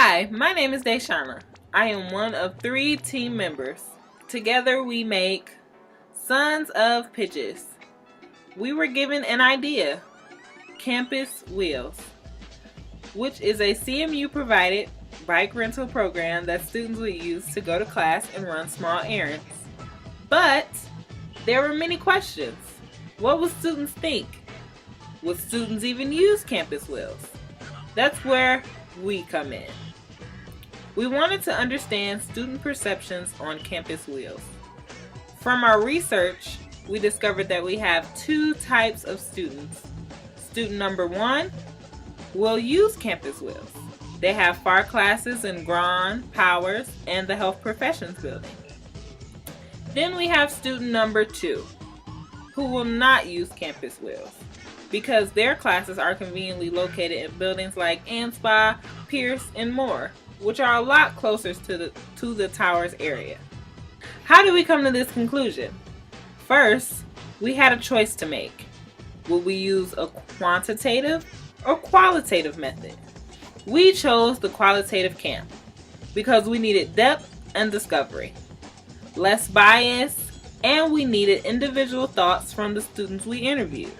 Hi, my name is Deshana. I am one of 3 team members. Together we make Sons of Pitches. We were given an idea, Campus Wheels, which is a CMU provided bike rental program that students would use to go to class and run small errands. But there were many questions. What would students think? Would students even use Campus Wheels? That's where we come in. We wanted to understand student perceptions on Campus Wheels. From our research, we discovered that we have 2 types of students. Student number 1 will use Campus Wheels. They have FAR classes in GRON, Powers, and the Health Professions building. Then we have student number 2, who will not use Campus Wheels because their classes are conveniently located in buildings like ANSPA, Pierce, and more, which are a lot closer to the Towers area. How did we come to this conclusion? First, we had a choice to make. Would we use a quantitative or qualitative method? We chose the qualitative camp because we needed depth and discovery, less bias, and we needed individual thoughts from the students we interviewed.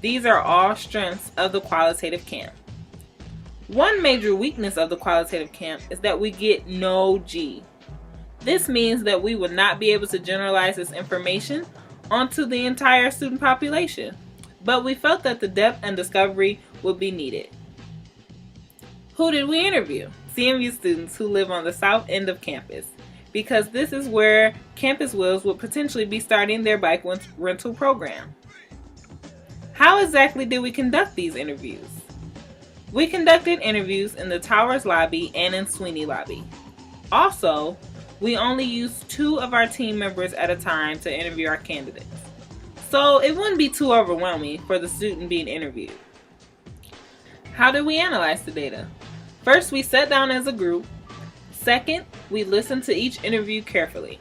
These are all strengths of the qualitative camp. One major weakness of the qualitative camp is that we get no G. This means that we would not be able to generalize this information onto the entire student population, but we felt that the depth and discovery would be needed. Who did we interview? CMU students who live on the south end of campus, because this is where Campus Wheels would potentially be starting their bike rental program. How exactly did we conduct these interviews? We conducted interviews in the Towers lobby and in Sweeney lobby. Also, we only used 2 of our team members at a time to interview our candidates, so it wouldn't be too overwhelming for the student being interviewed. How did we analyze the data? First, we sat down as a group. Second, we listened to each interview carefully.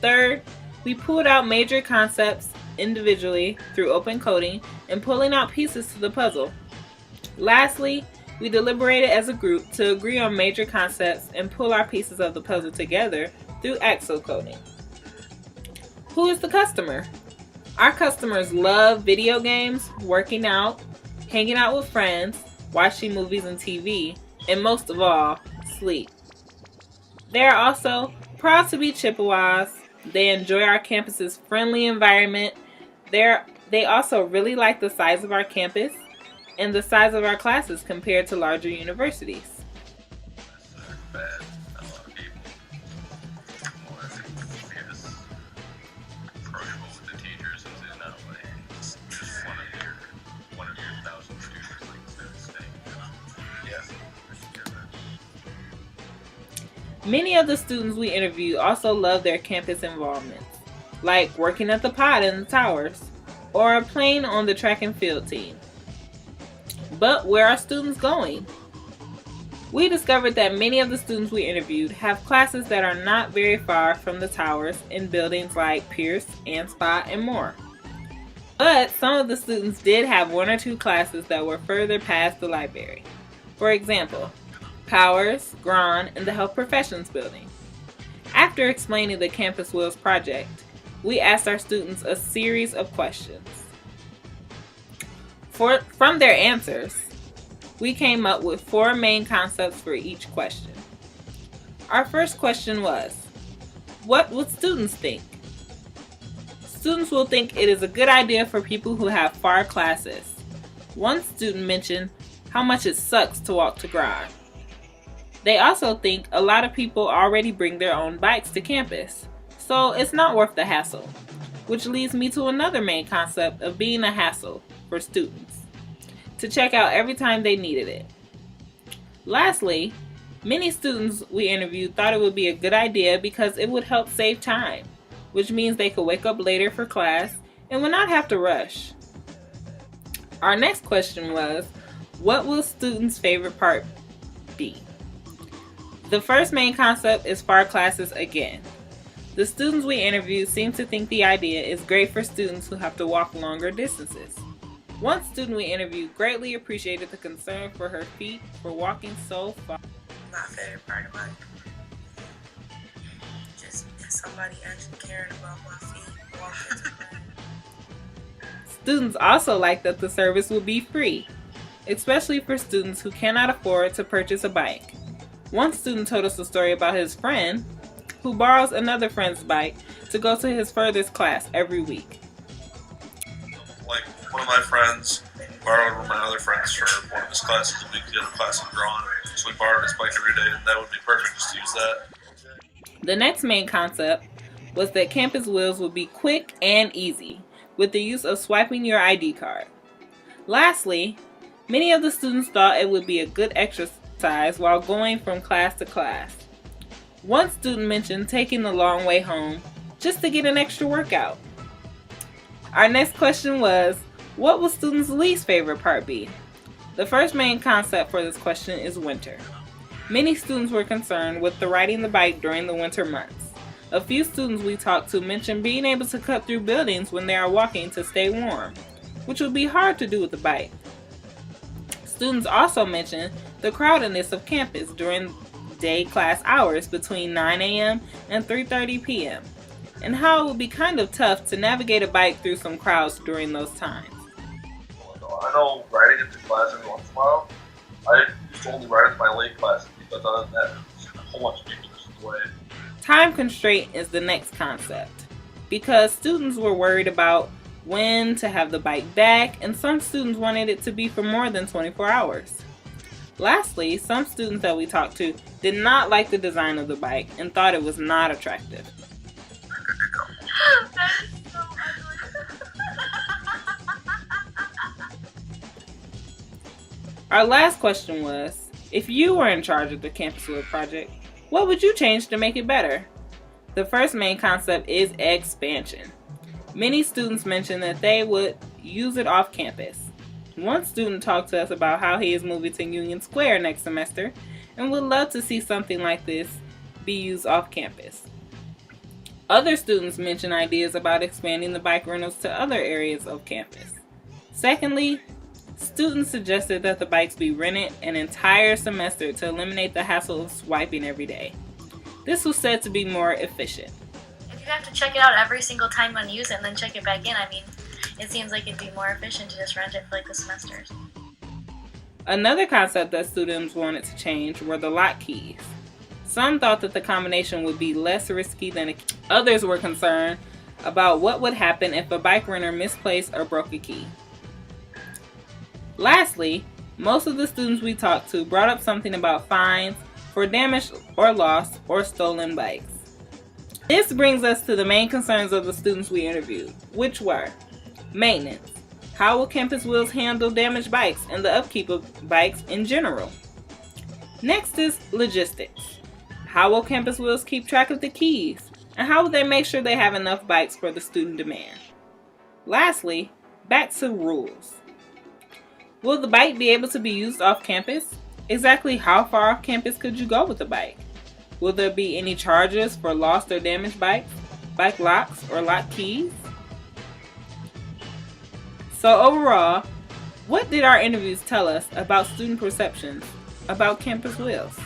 Third, we pulled out major concepts individually through open coding and pulling out pieces to the puzzle. Lastly, we deliberated as a group to agree on major concepts and pull our pieces of the puzzle together through axle coding. Who is the customer? Our customers love video games, working out, hanging out with friends, watching movies and TV, and most of all, sleep. They are also proud to be Chippewas. They enjoy our campus's friendly environment. They also really like the size of our campus and the size of our classes compared to larger universities. Many of the students we interviewed also love their campus involvements, like working at the pod in the Towers, or playing on the track and field team. But where are students going? We discovered that many of the students we interviewed have classes that are not very far from the Towers in buildings like Pierce, ANSPA, and more. But some of the students did have 1 or 2 classes that were further past the library. For example, Powers, GRON, and the Health Professions building. After explaining the Campus Wheels project, we asked our students a series of questions. From their answers, we came up with 4 main concepts for each question. Our first question was, what would students think? Students will think it is a good idea for people who have FAR classes. One student mentioned how much it sucks to walk to GRON. They also think a lot of people already bring their own bikes to campus, so it's not worth the hassle, which leads me to another main concept of being a hassle for students, to check out every time they needed it. Lastly, many students we interviewed thought it would be a good idea because it would help save time, which means they could wake up later for class and would not have to rush. Our next question was, what will students' favorite part be? The first main concept is FAR classes again. The students we interviewed seem to think the idea is great for students who have to walk longer distances. One student we interviewed greatly appreciated the concern for her feet for walking so far. my favorite part about it. Just somebody actually caring about my feet walking to class. Students also like that the service will be free, especially for students who cannot afford to purchase a bike. One student told us a story about his friend who borrows another friend's bike to go to his furthest class every week. Like, one of my friends borrowed one of my other friends for one of his classes a week to get a class in drawing, so we borrowed his bike every day, and that would be perfect just to use that. The next main concept was that campus wheels would be quick and easy, with the use of swiping your ID card. Lastly, many of the students thought it would be a good exercise while going from class to class. One student mentioned taking the long way home just to get an extra workout. Our next question was, what will students' least favorite part be? The first main concept for this question is winter. Many students were concerned with the riding the bike during the winter months. A few students we talked to mentioned being able to cut through buildings when they are walking to stay warm, which would be hard to do with the bike. Students also mentioned the crowdedness of campus during day class hours between 9 a.m. and 3:30 p.m. and how it would be kind of tough to navigate a bike through some crowds during those times. I know riding into class every once in a while, I used to only ride into my late classes because other than that, there's a whole bunch of people just in the way. Time constraint is the next concept, because students were worried about when to have the bike back, and some students wanted it to be for more than 24 hours. Lastly, some students that we talked to did not like the design of the bike and thought it was not attractive. That is so ugly. Our last question was, if you were in charge of the Campus Wheel project, what would you change to make it better? The first main concept is expansion. Many students mentioned that they would use it off campus. One student talked to us about how he is moving to Union Square next semester and would love to see something like this be used off campus. Other students mentioned ideas about expanding the bike rentals to other areas of campus. Secondly, students suggested that the bikes be rented an entire semester to eliminate the hassle of swiping every day. This was said to be more efficient. If you have to check it out every single time you use it and then check it back in, I mean, it seems like it'd be more efficient to just rent it for like the semesters. Another concept that students wanted to change were the lock keys. Some thought that the combination would be less risky than others were concerned about what would happen if a bike renter misplaced or broke a key. Lastly, most of the students we talked to brought up something about fines for damaged or lost or stolen bikes. This brings us to the main concerns of the students we interviewed, which were maintenance. How will Campus Wheels handle damaged bikes and the upkeep of bikes in general? Next is logistics. How will Campus Wheels keep track of the keys? And how will they make sure they have enough bikes for the student demand? Lastly, back to rules. Will the bike be able to be used off campus? Exactly how far off campus could you go with the bike? Will there be any charges for lost or damaged bikes, bike locks, or lock keys? So overall, what did our interviews tell us about student perceptions about Campus Wheels?